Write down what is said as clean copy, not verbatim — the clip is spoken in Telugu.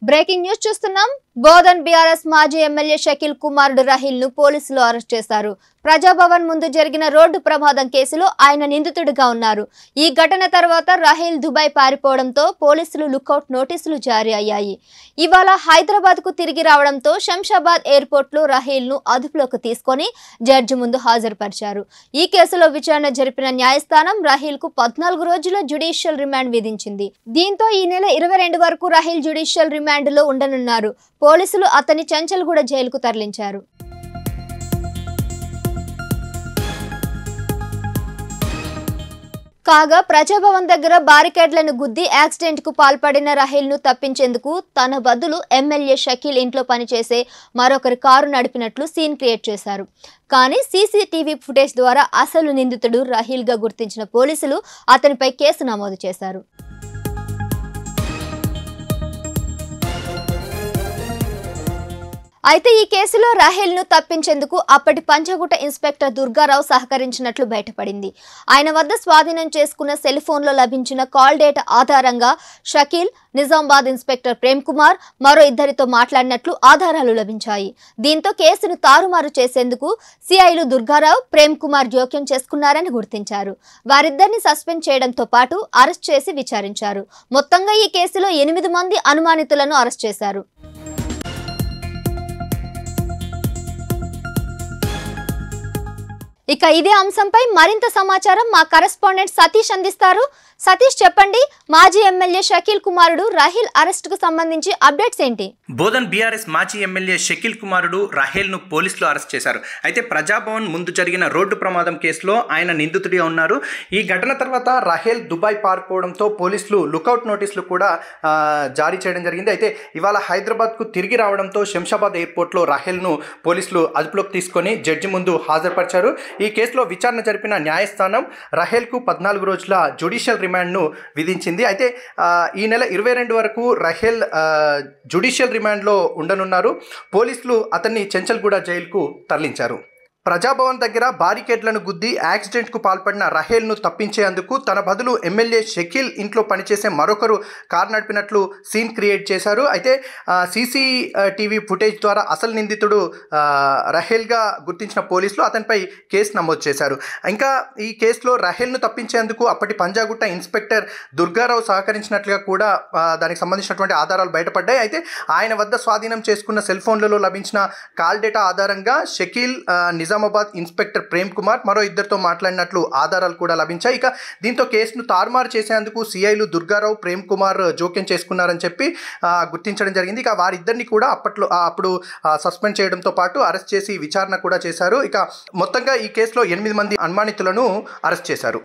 బ్రేకింగ్ న్యూస్ చూస్తున్నాం. బోధన్ బీఆర్ఎస్ మాజీ ఎమ్మెల్యే షకీల్ కుమారుడు రాహిల్ ను పోలీసులు అరెస్ట్ చేశారు. ప్రజాభవన్ ముందు జరిగిన రోడ్డు ప్రమాదం కేసులో ఆయన నిందితుడిగా ఉన్నారు. ఈ ఘటన తర్వాత రాహిల్ దుబాయ్ పారిపోవడంతో పోలీసులు లుకౌట్ నోటీసులు జారీ అయ్యాయి. ఇవాళ హైదరాబాద్ కు తిరిగి రావడంతో శంషాబాద్ ఎయిర్పోర్ట్ లో రాహిల్ ను అదుపులోకి తీసుకొని జడ్జి ముందు హాజరుపరిచారు. ఈ కేసులో విచారణ జరిపిన న్యాయస్థానం రాహిల్ కు 14 రోజుల జ్యుడిషియల్ రిమాండ్ విధించింది. దీంతో ఈ నెల 22 వరకు రాహిల్ జ్యుడిషియల్ రిమాండ్ లో ఉండనున్నారు. పోలీసులు అతని చంచల్గూడ జైలుకు తరలించారు. కాగా ప్రజాభవన్ దగ్గర బారికేడ్లను గుద్ది యాక్సిడెంట్ కు పాల్పడిన రాహిల్ ను తప్పించేందుకు తన బదులు ఎమ్మెల్యే షకీల్ ఇంట్లో పనిచేసే మరొకరి కారు నడిపినట్లు సీన్ క్రియేట్ చేశారు. కానీ సీసీటీవీ ఫుటేజ్ ద్వారా అసలు నిందితుడు రాహిల్ గా గుర్తించిన పోలీసులు అతనిపై కేసు నమోదు చేశారు. అయితే ఈ కేసులో రాహిల్ ను తప్పించేందుకు అప్పటి పంచగుట్ట ఇన్స్పెక్టర్ దుర్గారావు సహకరించినట్లు బయటపడింది. ఆయన వద్ద స్వాధీనం చేసుకున్న సెల్ ఫోన్ లో లభించిన కాల్ డేటా ఆధారంగా షకీల్, నిజామాబాద్ ఇన్స్పెక్టర్ ప్రేమ్ కుమార్ మరో ఇద్దరితో మాట్లాడినట్లు ఆధారాలు లభించాయి. దీంతో కేసును తారుమారు చేసేందుకు సిఐలు దుర్గారావు, ప్రేమ్ కుమార్ జోక్యం చేసుకున్నారని గుర్తించారు. వారిద్దరిని సస్పెండ్ చేయడంతో పాటు అరెస్ట్ చేసి విచారించారు. మొత్తంగా ఈ కేసులో 8 మంది అనుమానితులను అరెస్ట్ చేశారు. ఇక ఇదే అంశంపై మరింత సమాచారం మా కరెస్పాండెంట్ సతీష్ అందిస్తారు. సతీష్, చెప్పండి, మాజీ ఎమ్మెల్యే షకీల్ కుమారుడు రాహిల్ అరెస్ట్ కు సంబంధించి అప్డేట్స్ ఏంటి? బోధన్ బీఆర్ఎస్ మాజీ ఎమ్మెల్యే షకీల్ కుమారుడు రాహిల్ ను పోలీసులు అరెస్ట్ చేశారు. అయితే ప్రజాభవన్ ముందు జరిగిన రోడ్డు ప్రమాదం కేసులో ఆయన నిందితుడిగా ఉన్నారు. ఈ ఘటన తర్వాత రాహిల్ దుబాయ్ పారిపోవడంతో పోలీసులు లుకౌట్ నోటీసులు కూడా జారీ చేయడం జరిగింది. అయితే ఇవాళ హైదరాబాద్ కు తిరిగి రావడంతో శంషాబాద్ ఎయిర్పోర్ట్ లో రాహిల్ ను పోలీసులు అదుపులోకి తీసుకొని జడ్జి ముందు హాజరుపరిచారు. ఈ కేసులో విచారణ జరిపిన న్యాయస్థానం రాహిల్ కు 14 రోజుల జ్యుడిషియల్ రిమాండ్ను విధించింది. అయితే ఈ నెల 22 వరకు రాహిల్ జ్యుడిషియల్ రిమాండ్లో ఉండనున్నారు. పోలీసులు అతన్ని చెంచల్గూడ జైలుకు తరలించారు. ప్రజాభవన్ దగ్గర బారికేడ్లను గుద్ది యాక్సిడెంట్కు పాల్పడిన రాహిల్ను తప్పించేందుకు తన బదులు ఎమ్మెల్యే షకీల్ ఇంట్లో పనిచేసే మరొకరు కారు నడిపినట్లు సీన్ క్రియేట్ చేశారు. అయితే సీసీటీవీ ఫుటేజ్ ద్వారా అసలు నిందితుడు రాహిల్గా గుర్తించిన పోలీసులు అతనిపై కేసు నమోదు చేశారు. ఇంకా ఈ కేసులో రాహిల్ను తప్పించేందుకు అప్పటి పంజాగుట్ట ఇన్స్పెక్టర్ దుర్గారావు సహకరించినట్లుగా కూడా దానికి సంబంధించినటువంటి ఆధారాలు బయటపడ్డాయి. అయితే ఆయన వద్ద స్వాధీనం చేసుకున్న సెల్ ఫోన్లలో లభించిన కాల్ డేటా ఆధారంగా షకీల్, నిజామాబాద్ ఇన్స్పెక్టర్ ప్రేమ్ కుమార్ మరో ఇద్దరితో మాట్లాడినట్లు ఆధారాలు కూడా లభించాయి. ఇక దీంతో కేసును తారుమారు చేసేందుకు సిఐలు దుర్గారావు, ప్రేమ్ కుమార్ జోక్యం చేసుకున్నారని చెప్పి గుర్తించడం జరిగింది. ఇక వారిద్దరిని కూడా అప్పుడు సస్పెండ్ చేయడంతో పాటు అరెస్ట్ చేసి విచారణ కూడా చేశారు. ఇక మొత్తంగా ఈ కేసులో 8 మంది అనుమానితులను అరెస్ట్ చేశారు.